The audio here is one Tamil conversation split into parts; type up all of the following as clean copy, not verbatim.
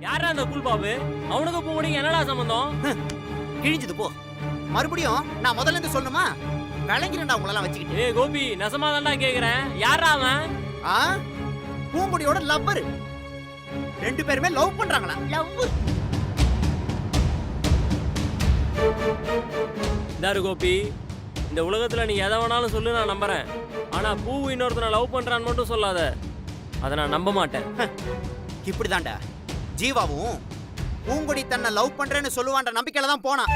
யாரா அந்த கூல் பாபு? அவனுக்கு பூங்குடிக்கு என்னடா சம்பந்தம்? கிழிஞ்சது போ. மறுபடியும் நான் முதல்ல இருந்து சொல்லணுமா? விளங்கிறேன்டா உங்களெல்லாம் வச்சுக்கிட்டு. ஏய் கோபி, நெசமா தான்டா கேக்குறேன். யாரா அவன்? பூங்குடியோட லவ்வர். 2 பேருமே லவ் பண்றாங்களா? லவ். இந்தாரு கோபி, இந்த உலகத்துல நீ எதை வேணாலும் சொல்லு, நான் நம்புறேன். ஆனா பூவு இன்னொருத்தனை லவ் பண்றான்னு மட்டும் சொல்லாத. அதை நான் நம்ப மாட்டேன். இப்படிதான்டா ஜீவாவும் பூங்குடி தன்னை லவ் பண்றேன்னு சொல்லுவான்ற நம்பிக்கையில தான் போனான்.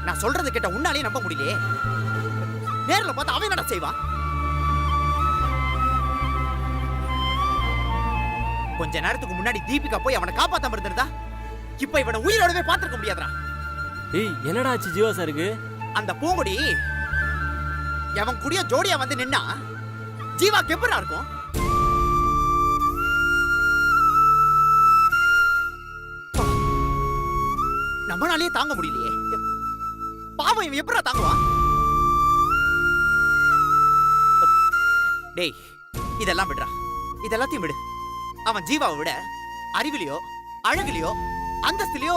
நான் சொல்றது கேட்ட உன்னாலே நம்ப முடியலையே. நேர்ல பார்த்து அவன் என்னடா செய்வான்? கொஞ்ச நேரத்துக்கு முன்னாடி தீபிகா போய் அவனை காப்பாத்தாம இருந்திருந்தா இப்ப இவனை உயிரோடவே பார்த்திருக்க முடியாதுடா. ஏய் என்னடா ஆச்சு ஜீவா சாருக்கு? அந்த பூங்குடி அவன் கூடிய ஜோடியா வந்து நின்னா ஜீவாக்கு எப்படா இருக்கும்? நம்மளாலேயே தாங்க முடியலையே. பாவம் இவன் எப்படா தாங்குவான்? டேய் இதெல்லாம் விடுறா, இதெல்லாத்தையும் விடு. அவன் ஜீவாவை விட அறிவிலையோ அழகிலையோ அந்தஸ்திலையோ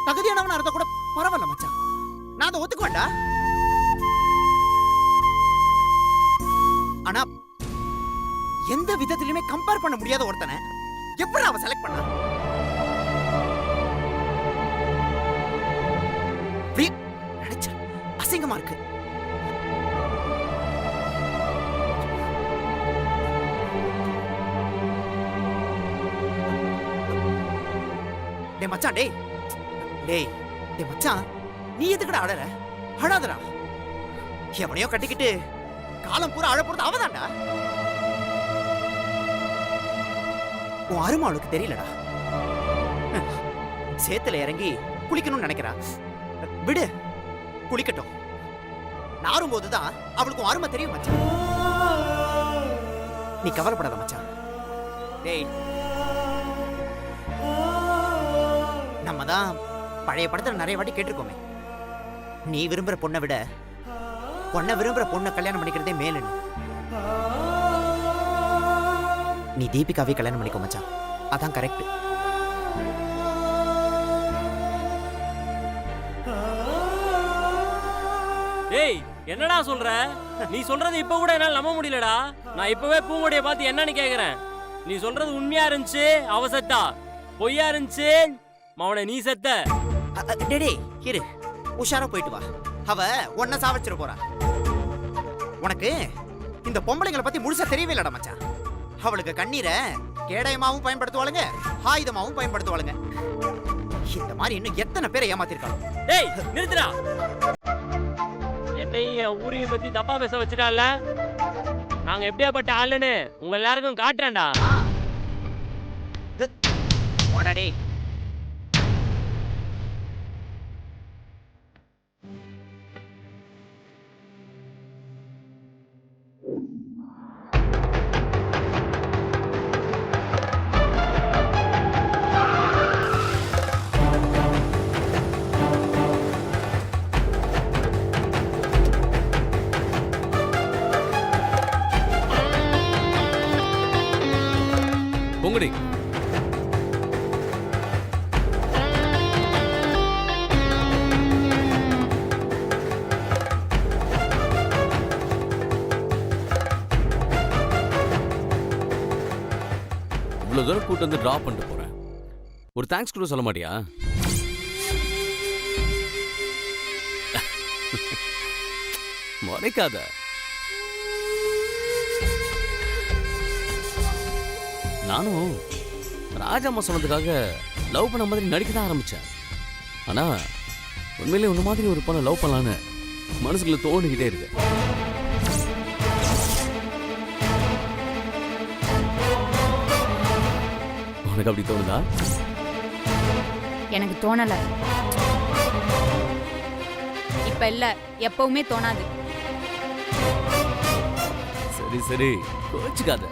தகுதியானவனா இருந்தா கூட பரவாயில்ல மச்சான். நான் அதை ஒத்துக்குவேன்டா. ஆனா எந்த விதத்திலுமே கம்பேர் பண்ண முடியாத ஒருத்தனை எப்படி அவன் செலக்ட் பண்ணா? அசிங்கமா இருக்கு. டேய் மச்சான், டேய் டேய் டேய் மச்சான், நீ எதுக்குடா அழற? அழாதடா. எவனையோ கட்டிக்கிட்டு காலம் பூரா அழ போறது அவதான்டா. உன் அருமை அவளுக்கு தெரியலடா. சேத்துல இறங்கி குளிக்கணும்னு நினைக்கிறா. விடு, குளிக்கட்டும். நாரும் போதுதான் அவளுக்கு அருமை தெரியும் மச்சான். நீ கவலைப்படாத மச்சான். டேய் நம்ம தான் பழைய படத்துல நிறைய வாட்டி கேட்டிருக்கோமே, நீ விரும்புற பொண்ணை விட பொண்ணை விரும்புற பொண்ணை கல்யாணம் பண்ணிக்கிறதே மேலுன்னு. நீ தீபிகாவே கல்யாணம் பண்ணிக்கோ மச்சான், அதான் கரெக்ட். ஏய் என்னடா சொல்ற? நீ சொல்றது இப்ப கூட என்னால நம்ப முடியலடா. நான் இப்பவே பூங்கொடியை பார்த்து என்னன்னு கேக்குறேன். நீ சொல்றது உண்மையா இருந்துச்சு அவ செத்தா, பொய்யா இருந்துச்சு மவனை நீ செத்த. டேய் இரு, உஷாரா போயிட்டு வா. அவ உன்னை சாவச்சிட போறா. உனக்கு இந்த பொம்பளைங்களை பத்தி முழுசா தெரியவே இல்லடா மச்சான். அவளுக்கு கண்ணீரை கேடயமாவும் பயன்படுத்துவாளுங்க, ஆயுதமாவும் பயன்படுத்துவாளுங்க. இந்த மாதிரி இன்னும் எத்தனை பேரை ஏமாத்திருக்காங்க. டேய் நிறுத்துடா. என்னையும் ஊரையும் பத்தி தப்பா பேச வச்சுட்டால. நாங்க எப்படியாப்பட்ட ஆளுன்னு உங்க எல்லாருக்கும் காட்டுறேன்டா. டேய் பொங்குடி, இவ்வளவு தூரம் கூட்டு வந்து டிராப் பண்ணிட்டு போறேன். ஒரு தேங்க்ஸ் கூட சொல்ல மாட்டியா? மறைக்காத. நானும் ராஜாம்மா சொன்னதுக்காக லவ் பண்ண மாதிரி நடிக்க தான் ஆரம்பிச்சேன். ஆனா உண்மையிலே உன்ன மாதிரி ஒரு பொண்ணை லவ் பண்ணலான்னு மனசுக்குள்ள தோணிக்கிட்டே இருக்கு. உனக்கு அப்படி தோணுதா? எனக்கு தோணல. இப்ப இல்ல, எப்பவுமே தோணாது. சரி சரி, கோச்சுக்காத.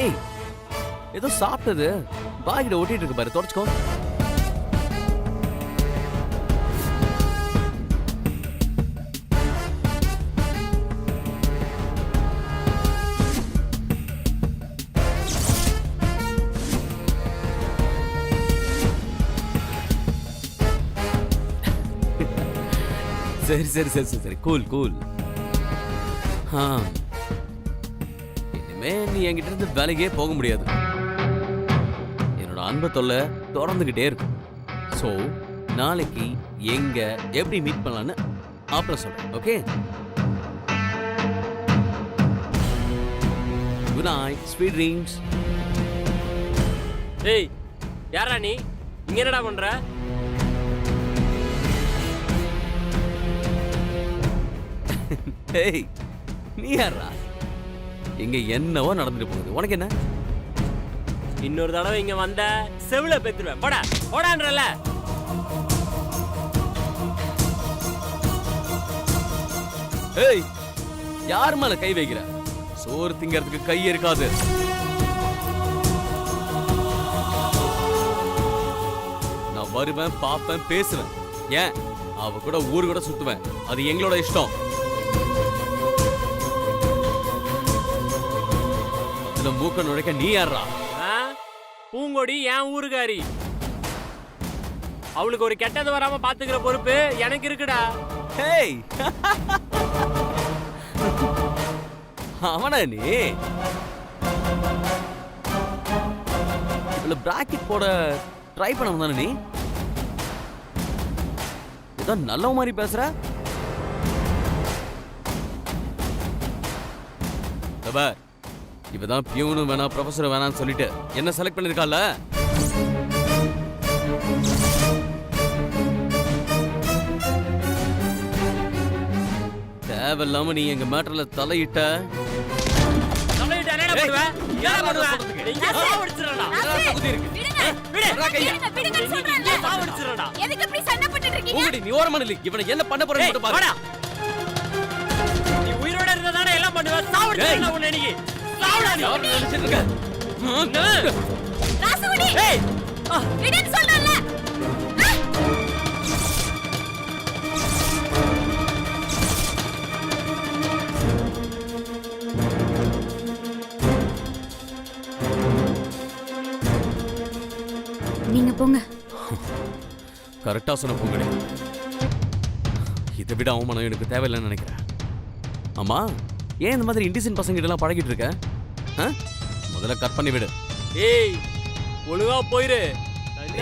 ஏய், ஏதோ சாப்பிட்டது பாகிட்ட ஒட்டிட்டு இருக்கு பாரு, தொடச்சுக்கோ. சரி சரி சரி சரி சரி கூல் கூல். இனிமே நீ என்கிட்ட இருந்து வேலைக்கே போக முடியாது. என்னோட அன்பை தொல்லை தொடர்ந்துகிட்டே இருக்கும். ஸோ நாளைக்கு எங்க எப்படி மீட் பண்ணலான்னு அப்புறம் சொல்றேன். Okay, good night, sweet dreams. ஏய் யாரா நீ? இங்க என்னடா பண்ற? ஏய் நீ யாரா? இங்க என்னவோ நடந்துட்டு போகுது, உனக்கு என்ன? இன்னொரு தடவை இங்க வந்த செவில பெத்துருவேன். போடா போடான்றல. ஏய் யார் மேல கை வைக்கிற? சோறு திங்கிறதுக்கு கை இருக்காது. நான் வருவேன், பாப்பேன், பேசுவேன். ஏன் அவ கூட ஊரு கூட சுத்துவேன். அது எங்களோட இஷ்டம். அதுல மூக்க நுழைக்க நீ யாரா? பூங்கொடி என் ஊருக்காரி. அவளுக்கு ஒரு கெட்டது வராம பாத்துக்கிற பொறுப்பு எனக்கு இருக்குடா. ஹேய் அவனா நீ? இதுல பிராக்கெட் போட ட்ரை பண்ண வந்தானே நீ? ஏதோ நல்ல மாதிரி பேசுற. இவதான் பியூனும் வேணா ப்ரொஃபஸர் வேணான்னு சொல்லிட்டு என்ன செலக்ட் பண்ணிருக்கால. தேவையில்லாம நீ எங்க மேட்டர்ல தலையிட்ட. நீ ஓரமான இவனை என்ன பண்ண போறேன்னு பாரு. நீ உயிரோட இருந்தா எல்லாம் பண்ணுவ. சாவடிச்சிரடா உன்னை நீ. சாவடா நீ. யார் நினைச்சிட்டு இருக்க? ராசுகுடி. ஏய் விடுன்னு சொல்றல. நீங்க போங்க. கரெக்டா சொன்ன பொங்கலே. இதை விட அவமானம் எனக்கு தேவையில்லைன்னு நினைக்கிறேன். ஆமா, ஏன் இந்த மாதிரி இண்டிசன் பசங்க கிட்ட எல்லாம் பழகிட்டு இருக்க? முதல்ல கட் பண்ணி விடு. ஏய் ஒழுங்கா போயிரு.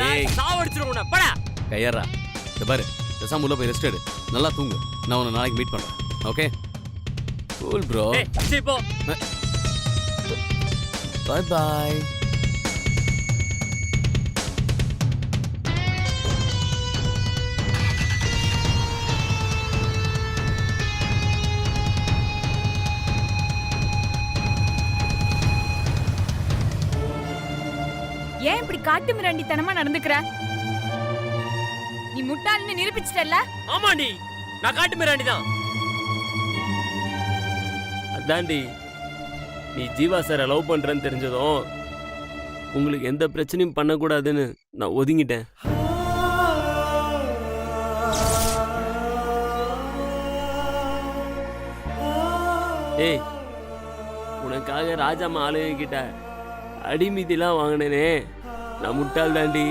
ஏய் சாவடிச்சிரும் உன்னை. போடா. கையறா. இந்த பாரு, பேசாம உள்ள போய் ரெஸ்ட் எடு. நல்லா தூங்கு. நான் உன்னை நாளைக்கு மீட் பண்றேன். Okay cool bro. ஏய் சீ போ. Bye bye. ஏன் இப்படி காட்டு மிராண்டித்தனமா நடந்துக்கிற? நீ முட்டாள்னு நிரூபிச்சிட்டல்ல. ஆமாண்டி, நான் காட்டு மிராண்டி தான். அதாண்டி, நீ ஜீவா சாரை லவ் பண்றேன்னு தெரிஞ்சதும் உங்களுக்கு எந்த பிரச்சனையும் பண்ணக்கூடாதுன்னு நான் ஒதுங்கிட்டேன். ஏய், உனக்காக ராஜாம்மா ஆளுங்க கிட்ட அடிமீதிலாம் வாங்கினேனே, நான் முட்டாள் தாண்டி.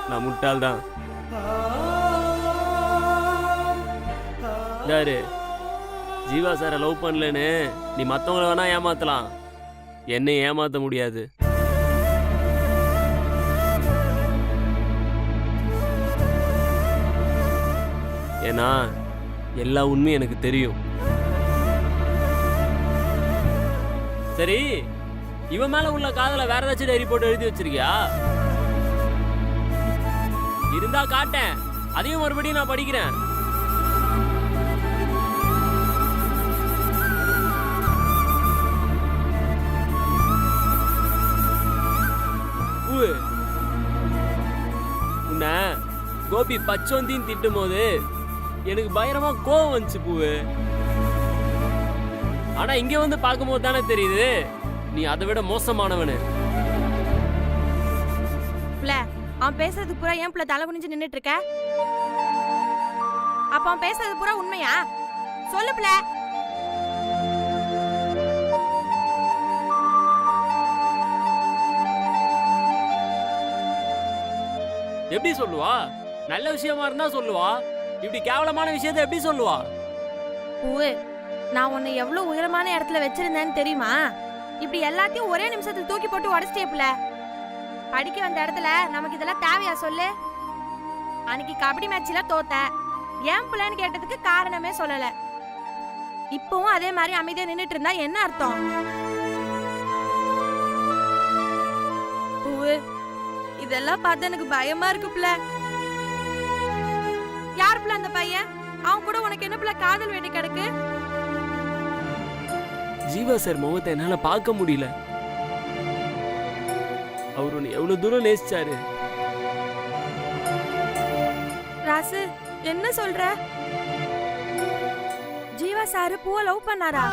நான் முட்டாள் தான். யாரு ஜீவா சாரை லவ் பண்ணலன்னு நீ மற்றவங்கள வேணா ஏமாத்தலாம், என்னை ஏமாத்த முடியாது. ஏன்னா எல்லா உண்மையும் எனக்கு தெரியும். சரி, இவன் மேல உள்ள காதல வேற ஏதாச்சும் டைரி போட்டு எழுதி வச்சிருக்கியா? இருந்தா காட்டேன், அதையும் மறுபடியும் நான் படிக்கிறேன். உன்ன கோபி பச்சோந்தின்னு திட்டும் போது எனக்கு பயங்கரமா கோவம் வந்துச்சு பூவு. ஆனா இங்க வந்து பார்க்கும்போது தானே தெரியுது நீ அதை விட மோசமானவனு. அவன் பேசுறது பூரா ஏன் பிள்ளை தலை குனிஞ்சு நின்னுட்டு இருக்க? அப்ப அவன் பேசுறது பூரா உண்மையா? சொல்லு பிள்ளை. எப்படி சொல்லுவா? நல்ல விஷயமா இருந்தா சொல்லுவா, இப்படி கேவலமான விஷயத்தை எப்படி சொல்லுவா? பூவு, நான் உன்னை எவ்வளவு உயரமான இடத்துல வச்சிருந்தேன்னு தெரியுமா? இப்படி எல்லாத்தையும் ஒரே நிமிஷத்துல தூக்கி போட்டு உடச்சிட்டேப்புல. படிக்க வந்த இடத்துல நமக்கு இதெல்லாம் தேவையா சொல்லு? அன்னைக்கு கபடி மேட்ச்ல தோத்த, ஏன் பிள்ளைன்னு கேட்டதுக்கு காரணமே சொல்லல. இப்பவும் அதே மாதிரி அமைதியா நின்னுட்டு இருந்தா என்ன அர்த்தம்? பூவு, இதெல்லாம் பார்த்து எனக்கு பயமா இருக்கு பிள்ளை. யார் பிள்ளை அந்த பையன்? அவன் கூட உனக்கு என்ன பிள்ளை காதல் வேண்டி கிடக்கு? ஜீவா சார் முகத்தை என்னால பார்க்க முடியல. அவர் உன்னை எவ்வளவு தூரம் நேசிச்சாரு. ராசு, என்ன சொல்ற? ஜீவா சாரு பூவை லவ் பண்ணாரா?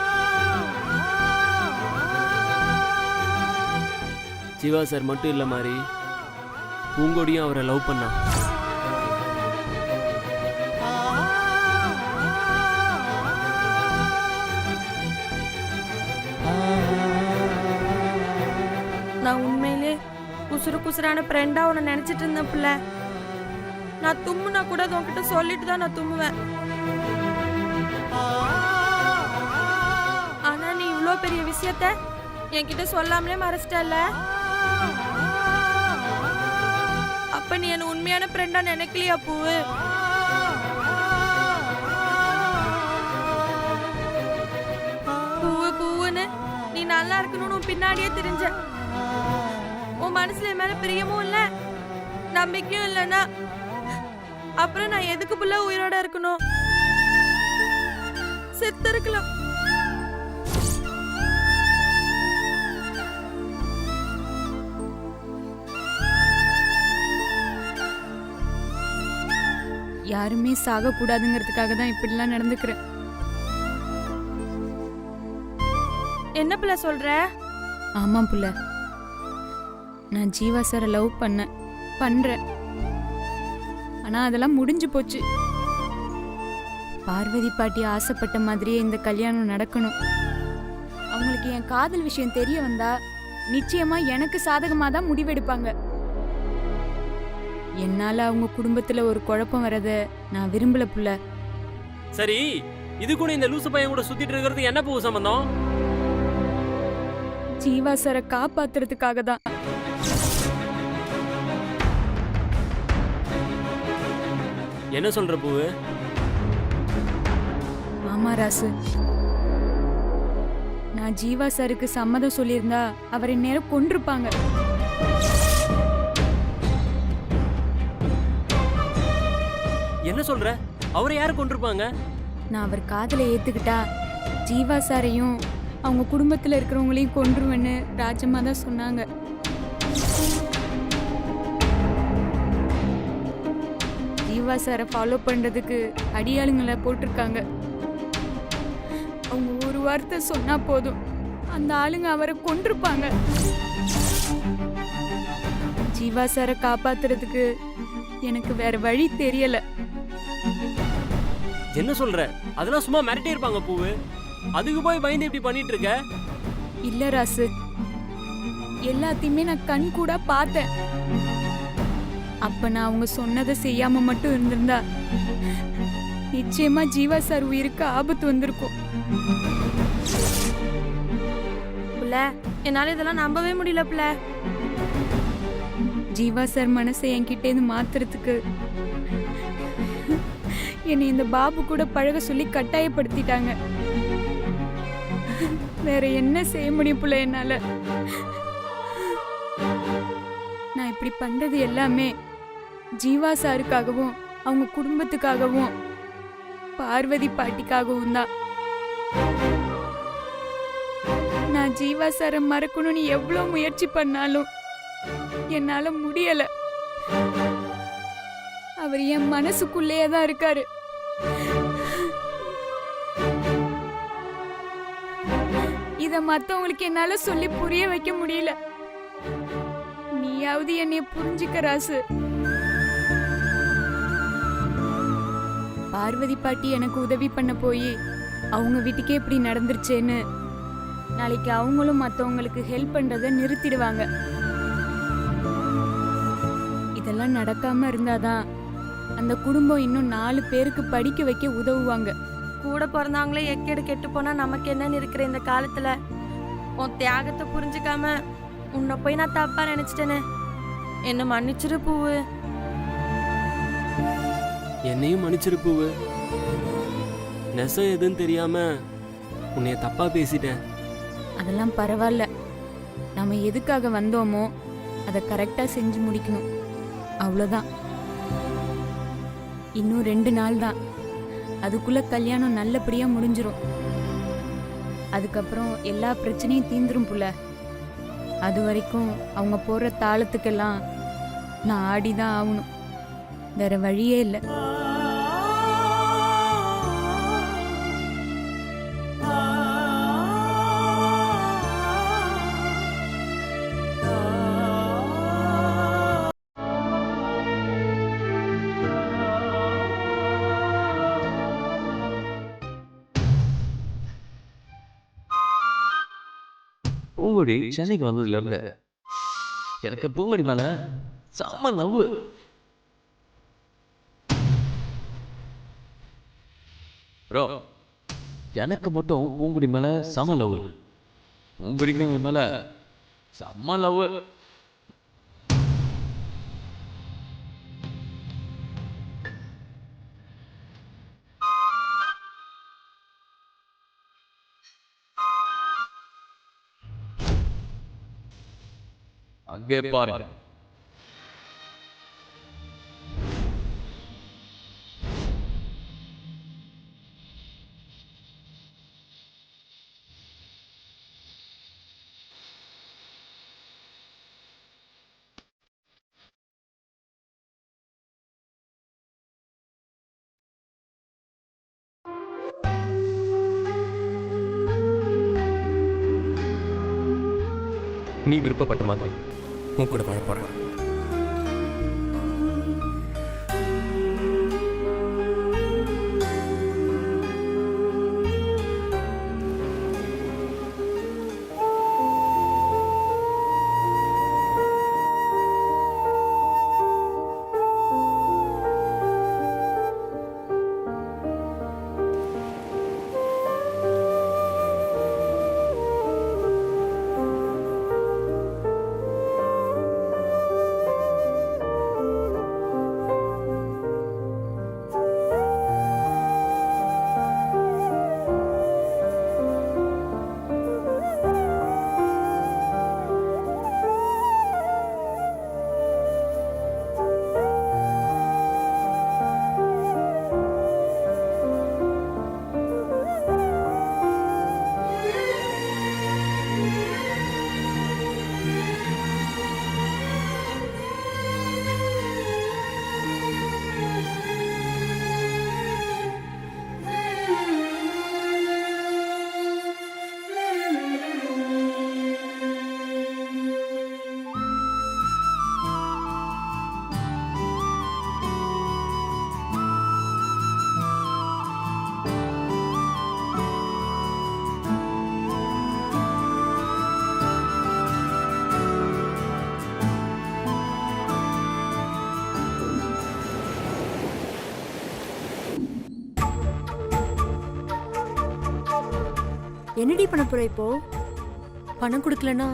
ஜீவா சார் மட்டும் இல்ல மாதிரி பூங்கொடியும் அவரை லவ் பண்ணா. நான் உண்மையிலே குசுறான ஃப்ரெண்டா உன்னை நினைச்சிட்டு இருந்தேன் பிள்ளை. நான் தும்முனா கூட உன்கிட்ட சொல்லிட்டு தான் நான் தும்முவேன். ஆனா நீ இவ்ளோ பெரிய விஷயத்த என்கிட்ட சொல்லாமலே மறைச்சிட்டல்ல. அப்ப நீ என்ன உண்மையான ஃப்ரெண்டா நினைக்கலையா பூவு? பூவுன்னு நீ நல்லா இருக்கணும்னு உன் பின்னாடியே தெரிஞ்ச. உன் மனசுல என் மேல பிரியமும் இல்ல, நம்பிக்கையும் இல்லைன்னா அப்புறம் நான் எதுக்கு புள்ள உயிரோட இருக்கணும்? செத்து இருக்கலாம். யாருமே சாக கூடாதுங்கிறதுக்காக தான் இப்படிலாம் நடந்துக்கிறேன். என்ன பிள்ளை சொல்ற? ஆமா புள்ள, நான் ஜீவா சாரை லவ் பண்றேன். ஆனா அதெல்லாம் முடிஞ்சு போச்சு. பார்வதி பாட்டி ஆசைப்பட்ட மாதிரியே இந்த கல்யாணம் நடக்கணும். அவங்களுக்கு என் காதல் விஷயம் தெரிய வந்தா நிச்சயமா எனக்கு சாதகமா தான் முடிவெடுப்பாங்க. என்னால அவங்க குடும்பத்துல ஒரு குழப்பம் வரத நான் விரும்பல புள்ள. சரி, இது கூட இந்த லூசு பையன் கூட சுத்திட்டு இருக்கிறது என்ன பூ சம்பந்தம்? ஜீவா சாரை காப்பாத்துறதுக்காக தான். என்ன சொல்ற பூவு? ஆமா ராசு, நான் ஜீவா சாருக்கு சம்மதம் சொல்லியிருந்தா அவரை நேரம் கொன்றுப்பாங்க. என்ன சொல்ற? அவரை யாரு கொண்டிருப்பாங்க? நான் அவர் காதலை ஏத்துக்கிட்டா ஜீவா சாரையும் அவங்க குடும்பத்துல இருக்கிறவங்களையும் கொன்றுவேன்னு ராஜம்மா தான் சொன்னாங்க. ஜீவா சாரை ஃபாலோ பண்றதுக்கு அடியாளுங்களை போட்டிருக்காங்க. அவங்க ஒரு வார்த்தை சொன்னா போதும், அந்த ஆளுங்க அவரை கொன்றுப்பாங்க. ஜீவா சாரை காப்பாத்துறதுக்கு எனக்கு வேற வழி தெரியல. என்ன சொல்ற? அதெல்லாம் சும்மா மிரட்டி இருப்பாங்க பூவு. அதுக்கு போய் பயந்து இப்படி பண்ணிட்டு இருக்க? இல்ல ராசு, எல்லாத்தையுமே நான் கண் கூட பார்த்தேன். அப்ப நான் அவங்க சொன்னதை செய்யாம மட்டும் இருந்திருந்தா நிச்சயமா ஜீவா சார் உயிருக்கு ஆபத்து வந்திருக்கும். புள்ள, என்னால இதெல்லாம் நம்பவே முடியல புள்ள. ஜீவா சார் மனசை என்கிட்ட இருந்து மாத்துறதுக்கு என்னை இந்த பாபு கூட பழக சொல்லி கட்டாயப்படுத்திட்டாங்க. வேற என்ன செய்ய முடியும் புள்ள என்னால? நான் இப்படி பண்றது எல்லாமே ஜீவா சாருக்காகவும் அவங்க குடும்பத்துக்காகவும் பார்வதி பாட்டிக்காகவும் தான். நான் ஜீவா சாரை மறக்கணும்னு எவ்வளவு முயற்சி பண்ணாலும் என்னால முடியல. அவர் என் மனசுக்குள்ளேயே தான் இருக்காரு. இத மத்தவங்களுக்கு என்னால சொல்லி புரிய வைக்க முடியல. நீயாவது என்னைய புரிஞ்சுக்க ராசு. பார்வதி பாட்டி எனக்கு உதவி பண்ண போய் அவங்க வீட்டுக்கே இப்படி நடந்துருச்சேன்னு நாளைக்கு அவங்களும் மத்தவங்களுக்கு ஹெல்ப் பண்றதை நிறுத்திடுவாங்க. இதெல்லாம் நடக்காம இருந்தாதான் அந்த குடும்பம் இன்னும் 4 பேருக்கு படிக்க வைக்க உதவுவாங்க. கூட பிறந்தவங்களே எக்கேடு கெட்டு போனா நமக்கு என்னன்னு இருக்கிற இந்த காலத்துல உன் தியாகத்தை புரிஞ்சுக்காம உன்னை போய் நான் தப்பா நினைச்சிட்டேனே, என்ன மன்னிச்சிரு பூவு. என்னையும் மன்னிச்சிரு பூவு. நெசம் எதுன்னு தெரியாம உன்னைய தப்பா பேசிட்டேன். அதெல்லாம் பரவாயில்ல. நம்ம எதுக்காக வந்தோமோ அதை கரெக்டா செஞ்சு முடிக்கணும், அவ்வளோதான். இன்னும் 2 நாள் தான், அதுக்குள்ள கல்யாணம் நல்லபடியா முடிஞ்சிரும். அதுக்கப்புறம் எல்லா பிரச்சனையும் தீந்துரும் புள்ள. அது வரைக்கும் அவங்க போற தாளத்துக்கெல்லாம் நான் ஆடிதான் ஆகணும், வேற வழியே இல்லை. பூங்கொடி சென்னைக்கு வந்ததுல இருந்து எனக்கு பூங்கொடி மேல செம்ம லவ். ப்ரோ, எனக்கு மட்டும் பூங்குடி மேல செம லவ். பூங்குடிக்கு என் மேல செம்ம லவ். அங்கே பாருங்க. நீ விருப்பப்பட்ட மாதிரி உன் கூட வாழ போறேன். என்னடி பண்ண போற இப்போ? பணம் கொடுக்கலனா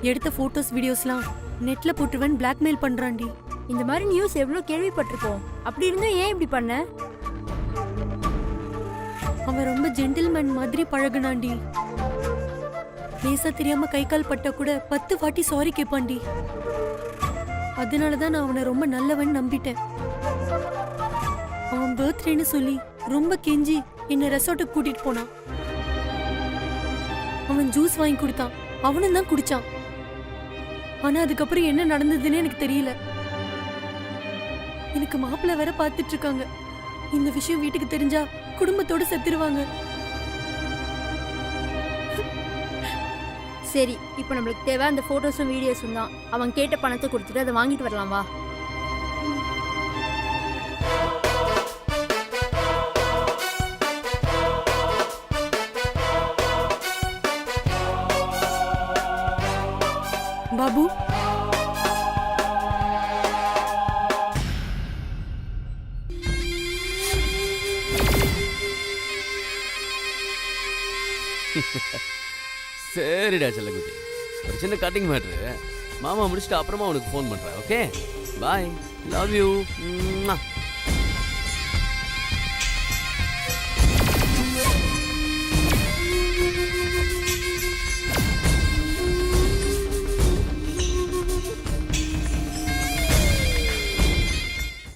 எடுத்த போட்டோஸ் வீடியோஸ்லாம் நெட்ல போட்டுவன் பிளாக்மெயில் பண்றான்டி. இந்த மாதிரி நியூஸ் எவ்வளோ கேள்விப்பட்டிருக்கோம். அப்படி இருந்தும் ஏன் இப்படி பண்ண? அவன் ரொம்ப ஜென்டில்மேன் மாதிரி பழகுனாண்டி. பேச தெரியாம கை கால் பட்டா கூட 10 வாட்டி சாரி கேட்பான்டி. அதனாலதான் நான் அவனை ரொம்ப நல்லவன் நம்பிட்டேன். அவன் பர்த்டேன்னு சொல்லி ரொம்ப கெஞ்சி என்ன ரெசார்ட்டுக்கு கூட்டிட்டு போனான். அவன் ஜூஸ் வாங்கி கொடுத்தான், அவனும் தான் குடிச்சான். ஆனா அதுக்கப்புறம் என்ன நடந்ததுன்னு எனக்கு தெரியல. எனக்கு மாப்பிள்ளை வேற பார்த்துட்டு இருக்காங்க. இந்த விஷயம் வீட்டுக்கு தெரிஞ்சா குடும்பத்தோட செத்துருவாங்க. சரி, இப்போ நம்மளுக்கு தேவை அந்த போட்டோஸும் வீடியோஸும் தான். அவன் கேட்ட பணத்தை கொடுத்துட்டு அதை வாங்கிட்டு வரலாம் வா. பாபு சரிடா செல்லக்குட்டி, ஒரு சின்ன கட்டிங் மேட்ரு. மாமா முடிச்சுட்டு அப்புறமா உனக்கு ஃபோன் பண்றேன். Okay, bye, love you.